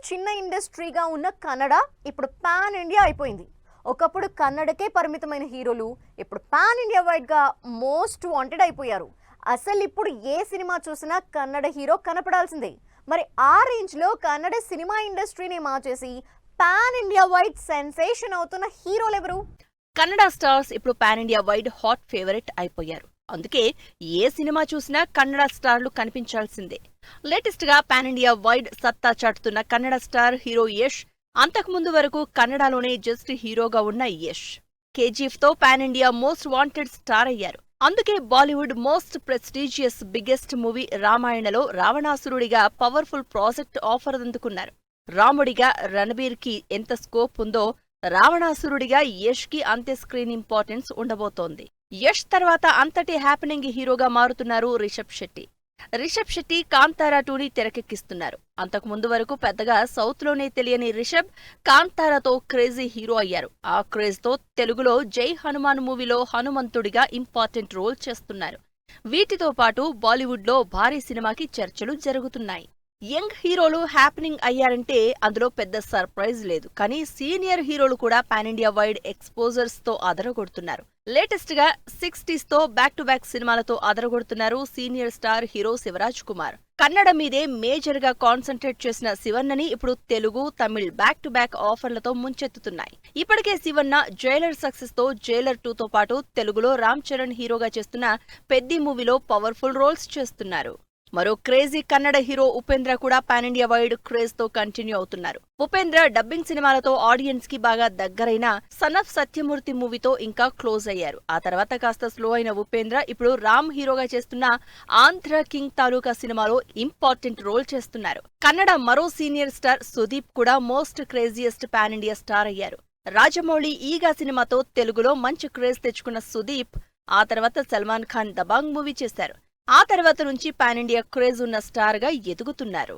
చిన్న ఇండస్ట్రీగా ఉన్న కన్నడ ఇప్పుడు పాన్ ఇండియా అయిపోయింది. ఒకప్పుడు కన్నడకే పరిమితమైన హీరోలు ఇప్పుడు పాన్ ఇండియా వైడ్ గా మోస్ట్ వాంటెడ్ అయిపోయారు. అసలు ఇప్పుడు ఏ సినిమా చూసినా కన్నడ హీరో కనపడాల్సిందే. మరి ఆ రేంజ్ లో కన్నడ సినిమా ఇండస్ట్రీని మార్చేసి పాన్ ఇండియా వైడ్ సెన్సేషన్ అవుతున్న హీరోలు ఎవరు? కన్నడ స్టార్స్ ఇప్పుడు pan India wide hot favourite అయిపోయారు. అందుకే ఏ సినిమా చూసినా కన్నడ స్టార్లు కనిపించాల్సిందే. లేటెస్ట్ గా పాన్ ఇండియా వైడ్ సత్తా చాటుతున్న కన్నడ స్టార్ హీరో యష్. అంతకుముందు వరకు కన్నడలోనే జస్ట్ హీరోగా ఉన్న యష్ కేజీఎఫ్ తో pan India most wanted star అయ్యారు. అందుకే Bollywood most prestigious biggest movie రామాయణలో రావణాసురుడిగా పవర్ఫుల్ ప్రాజెక్ట్ ఆఫర్ అందుకున్నారు. రాముడిగా రణబీర్ కి ఎంత స్కోప్ ఉందో రావణాసురుడిగా యష్ కి అంతే స్క్రీన్ ఇంపార్టెన్స్ ఉండబోతోంది. యష్ తర్వాత అంతటి హ్యాపెనింగ్ హీరోగా మారుతున్నారు రిషబ్ శెట్టి. రిషబ్ శెట్టి కాంతారా 2ని తెరకెక్కిస్తున్నారు. అంతకుముందు వరకు పెద్దగా సౌత్ లోనే తెలియని రిషబ్ కాంతారాతో క్రేజీ హీరో అయ్యారు. ఆ క్రేజ్ తో తెలుగులో జై హనుమాన్ మూవీలో హనుమంతుడిగా ఇంపార్టెంట్ రోల్ చేస్తున్నారు. వీటితో పాటు బాలీవుడ్ లో భారీ సినిమాకి చర్చలు జరుగుతున్నాయి. యంగ్ హీరోలు హ్యాపెనింగ్ అయ్యారంటే అందులో పెద్ద సర్ప్రైజ్ లేదు. కానీ సీనియర్ హీరోలు కూడా పాన్ ఇండియా వైడ్ ఎక్స్పోజర్స్ తో అదరగొడుతున్నారు. లేటెస్ట్ గా 60s తో బ్యాక్ టు బ్యాక్ సినిమాలతో అదరగొడుతున్నారు senior star hero Shivaraj Kumar. Kannada మీదే మేజర్ గా కాన్సంట్రేట్ చేసిన శివన్నని ఇప్పుడు Telugu, Tamil back to back ఆఫర్లతో ముంచెత్తుతున్నాయి. ఇప్పటికే శివన్న జైలర్ సక్సెస్ తో జైలర్ 2తో పాటు తెలుగులో రామ్ చరణ్ హీరోగా చేస్తున్న పెద్ది మూవీలో పవర్ఫుల్ రోల్స్ చేస్తున్నారు. మరో క్రేజీ కన్నడ హీరో ఉపేంద్ర కూడా పాన్ ఇండియా వైడ్ క్రేజ్ తో కంటిన్యూ అవుతున్నారు. ఉపేంద్ర డబ్బింగ్ సినిమాలతో ఆడియన్స్ కి బాగా దగ్గరైన సన్ ఆఫ్ సత్యమూర్తి మూవీతో ఇంకా క్లోజ్ అయ్యారు. ఆ తర్వాత కాస్త స్లో అయిన ఉపేంద్ర ఇప్పుడు రామ్ హీరోగా చేస్తున్న ఆంధ్ర కింగ్ తాలూకా సినిమాలో ఇంపార్టెంట్ రోల్ చేస్తున్నారు. కన్నడ మరో సీనియర్ స్టార్ సుదీప్ కూడా most craziest pan India star అయ్యారు. రాజమౌళి ఈగా సినిమాతో తెలుగులో మంచి క్రేజ్ తెచ్చుకున్న సుదీప్ ఆ తర్వాత సల్మాన్ ఖాన్ దబాంగ్ మూవీ చేశారు. ఆ తర్వాత నుంచి పాన్ ఇండియా క్రేజ్ ఉన్న స్టార్ గా ఎదుగుతున్నారు.